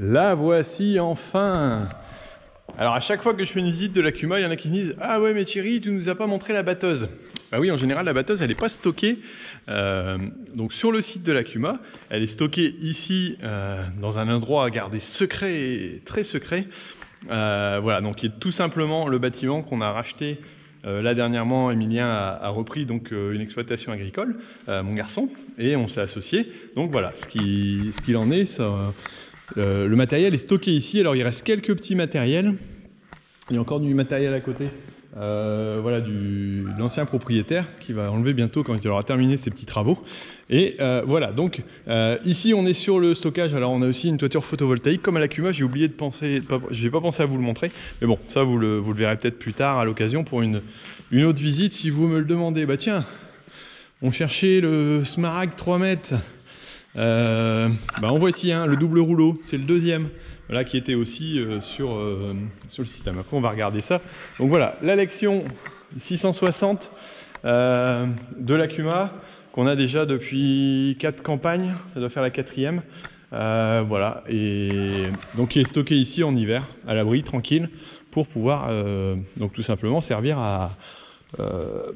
La voici enfin. Alors à chaque fois que je fais une visite de l'Akuma, il y en a qui me disent « Ah ouais mais Thierry, tu nous as pas montré la batteuse ». Bah oui, en général la batteuse elle n'est pas stockée donc sur le site de l'Akuma. Elle est stockée ici dans un endroit à garder secret et très secret. Voilà, donc qui est tout simplement le bâtiment qu'on a racheté là dernièrement. Emilien a repris donc une exploitation agricole, mon garçon, et on s'est associé. Donc voilà, ce qu'il en est, ça... le matériel est stocké ici. Alors il reste quelques petits matériels. Il y a encore du matériel à côté, voilà, de l'ancien propriétaire qui va enlever bientôt quand il aura terminé ses petits travaux. Et voilà, donc ici on est sur le stockage. Alors on a aussi une toiture photovoltaïque comme à l'Akuma. J'ai oublié de penser, j'ai pas pensé à vous le montrer, mais bon, ça vous le verrez peut-être plus tard à l'occasion pour une autre visite si vous me le demandez. Bah tiens, on cherchait le Smaragd 3 mètres. Bah en voici un, le double rouleau, c'est le deuxième, voilà, qui était aussi sur le système. Après on va regarder ça. Donc voilà, la Lexion 660 de l'Akuma qu'on a déjà depuis 4 campagnes, ça doit faire la 4e. Voilà, et donc qui est stocké ici en hiver, à l'abri, tranquille, pour pouvoir donc tout simplement servir à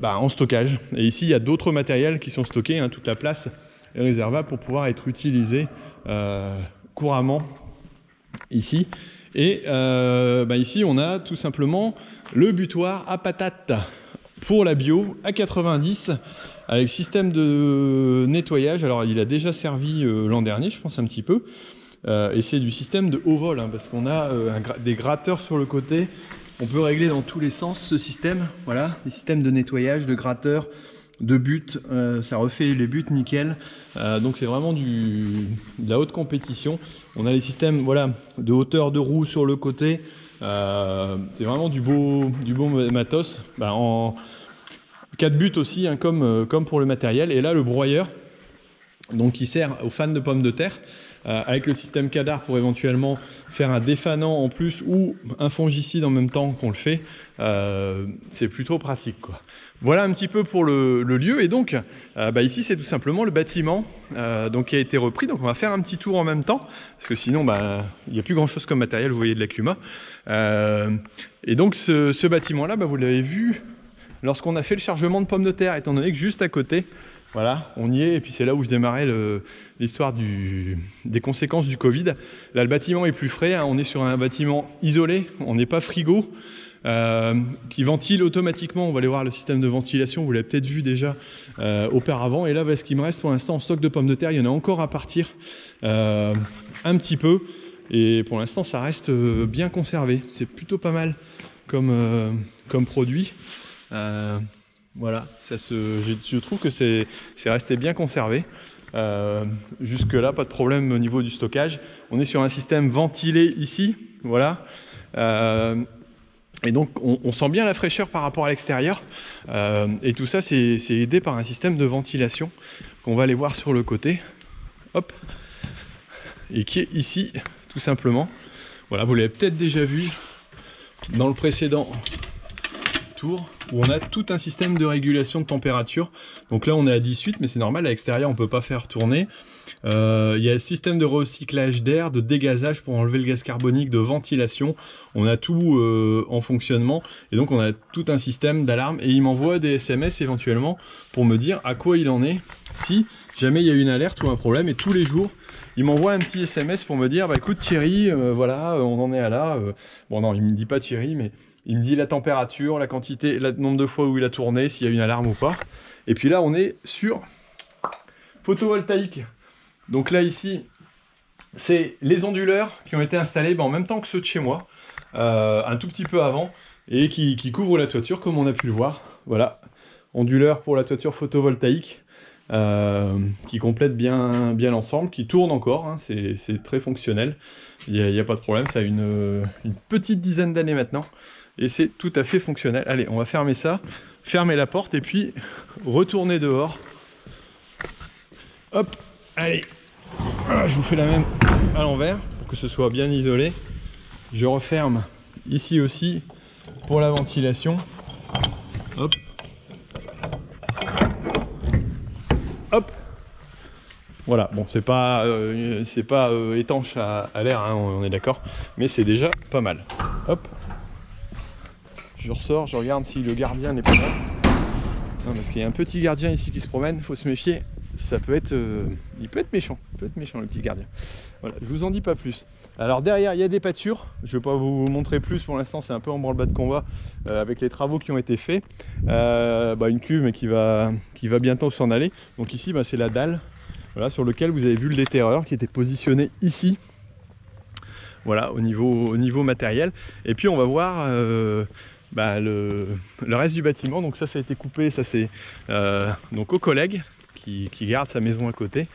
en stockage. Et ici il y a d'autres matériels qui sont stockés, hein, toute la place est réservable pour pouvoir être utilisé couramment ici. Et ici on a tout simplement le butoir à patates pour la bio à 90 avec système de nettoyage. Alors il a déjà servi l'an dernier, je pense un petit peu, et c'est du système de haut vol, hein, parce qu'on a des gratteurs sur le côté. On peut régler dans tous les sens ce système, voilà, des systèmes de nettoyage, de gratteurs, de buts, ça refait les buts nickel. Donc c'est vraiment de la haute compétition. On a les systèmes, voilà, de hauteur de roue sur le côté. C'est vraiment du beau matos. En 4 buts aussi, hein, comme pour le matériel. Et là le broyeur, donc qui sert aux fans de pommes de terre, avec le système Kadar pour éventuellement faire un défanant en plus ou un fongicide en même temps qu'on le fait. C'est plutôt pratique, quoi. Voilà un petit peu pour le lieu. Et donc ici c'est tout simplement le bâtiment donc qui a été repris. Donc on va faire un petit tour en même temps parce que sinon il n'y a plus grand chose comme matériel, vous voyez, de l'Akuma. Et donc ce bâtiment là, vous l'avez vu lorsqu'on a fait le chargement de pommes de terre, étant donné que juste à côté, voilà, on y est. Et puis c'est là où je démarrais l'histoire des conséquences du Covid. Là le bâtiment est plus frais, hein, on est sur un bâtiment isolé, on n'est pas frigo, qui ventile automatiquement. On va aller voir le système de ventilation, vous l'avez peut-être vu déjà auparavant. Et là ce qui me reste pour l'instant en stock de pommes de terre, il y en a encore à partir un petit peu, et pour l'instant ça reste bien conservé. C'est plutôt pas mal comme produit. Voilà, je trouve que c'est resté bien conservé. Jusque là pas de problème au niveau du stockage. On est sur un système ventilé ici, voilà. Et donc on sent bien la fraîcheur par rapport à l'extérieur, et tout ça c'est aidé par un système de ventilation qu'on va aller voir sur le côté, hop, et qui est ici tout simplement. Voilà, vous l'avez peut-être déjà vu dans le précédent tour où on a tout un système de régulation de température. Donc là on est à 18, mais c'est normal, à l'extérieur on peut pas faire tourner. Il y a le système de recyclage d'air, de dégazage pour enlever le gaz carbonique, de ventilation. On a tout en fonctionnement, et donc on a tout un système d'alarme, et il m'envoie des SMS éventuellement pour me dire à quoi il en est si jamais il y a une alerte ou un problème. Et tous les jours il m'envoie un petit SMS pour me dire écoute Thierry, voilà, on en est à là. Bon non, il me dit pas Thierry, mais il me dit la température, la quantité, le nombre de fois où il a tourné, s'il y a une alarme ou pas. Et puis là on est sur photovoltaïque. Donc là ici c'est les onduleurs qui ont été installés en même temps que ceux de chez moi, un tout petit peu avant, et qui couvrent la toiture comme on a pu le voir. Voilà, onduleurs pour la toiture photovoltaïque, qui complète bien l'ensemble, qui tourne encore, hein, c'est très fonctionnel, il n'y a pas de problème. Ça a une petite dizaine d'années maintenant et c'est tout à fait fonctionnel. Allez, on va fermer ça, fermer la porte et puis retourner dehors. Hop, allez, je vous fais la même à l'envers pour que ce soit bien isolé. Je referme ici aussi pour la ventilation. Hop, hop, Voilà, bon, c'est pas étanche à l'air, hein, on est d'accord, mais c'est déjà pas mal. Hop, je ressors, je regarde si le gardien n'est pas là. Non, parce qu'il y a un petit gardien ici qui se promène, il faut se méfier. Ça peut être, il peut être méchant, le petit gardien. Voilà, je vous en dis pas plus. Alors derrière il y a des pâtures, je vais pas vous montrer plus pour l'instant, c'est un peu en branle-bas de combat avec les travaux qui ont été faits. Une cuve mais qui va bientôt s'en aller. Donc ici c'est la dalle, voilà, sur lequel vous avez vu le déterreur qui était positionné ici. Voilà, au niveau matériel. Et puis on va voir le reste du bâtiment. Donc ça a été coupé, ça c'est donc aux collègues qui gardent sa maison à côté.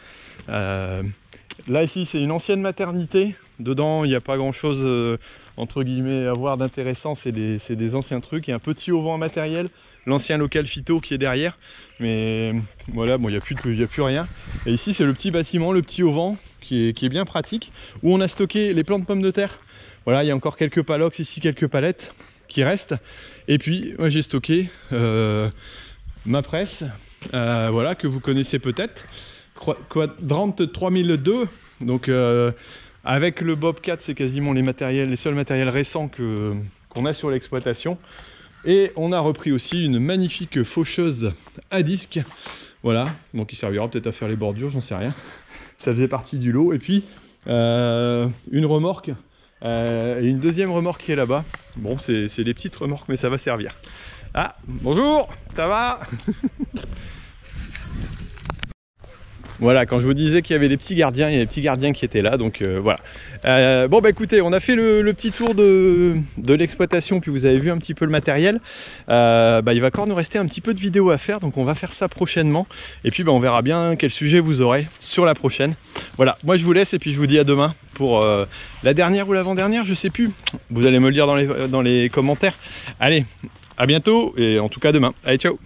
Là ici c'est une ancienne maternité. Dedans il n'y a pas grand chose entre guillemets à voir d'intéressant, c'est des anciens trucs. Il y a un petit auvent matériel, l'ancien local phyto qui est derrière. Mais voilà, bon, il n'y a plus rien. Et ici c'est le petit bâtiment, le petit auvent qui est bien pratique, où on a stocké les plants de pommes de terre. Voilà, il y a encore quelques palox ici, quelques palettes qui restent. Et puis moi j'ai stocké ma presse, voilà, que vous connaissez peut-être, Quadrant 3002. Donc avec le Bobcat, c'est quasiment les seuls matériels récents qu'on a sur l'exploitation. Et on a repris aussi une magnifique faucheuse à disque, voilà, donc qui servira peut-être à faire les bordures, j'en sais rien. Ça faisait partie du lot. Et puis une remorque et une deuxième remorque qui est là-bas. Bon, c'est des petites remorques, mais ça va servir. Ah, bonjour, ça va? Voilà, quand je vous disais qu'il y avait des petits gardiens, il y a des petits gardiens qui étaient là, donc voilà. Bon bah écoutez, on a fait le petit tour de l'exploitation, puis vous avez vu un petit peu le matériel. Il va encore nous rester un petit peu de vidéos à faire, donc on va faire ça prochainement. Et puis on verra bien quel sujet vous aurez sur la prochaine. Voilà, moi je vous laisse et puis je vous dis à demain pour la dernière ou l'avant-dernière, je sais plus. Vous allez me le dire dans les commentaires. Allez, à bientôt et en tout cas demain. Allez, ciao!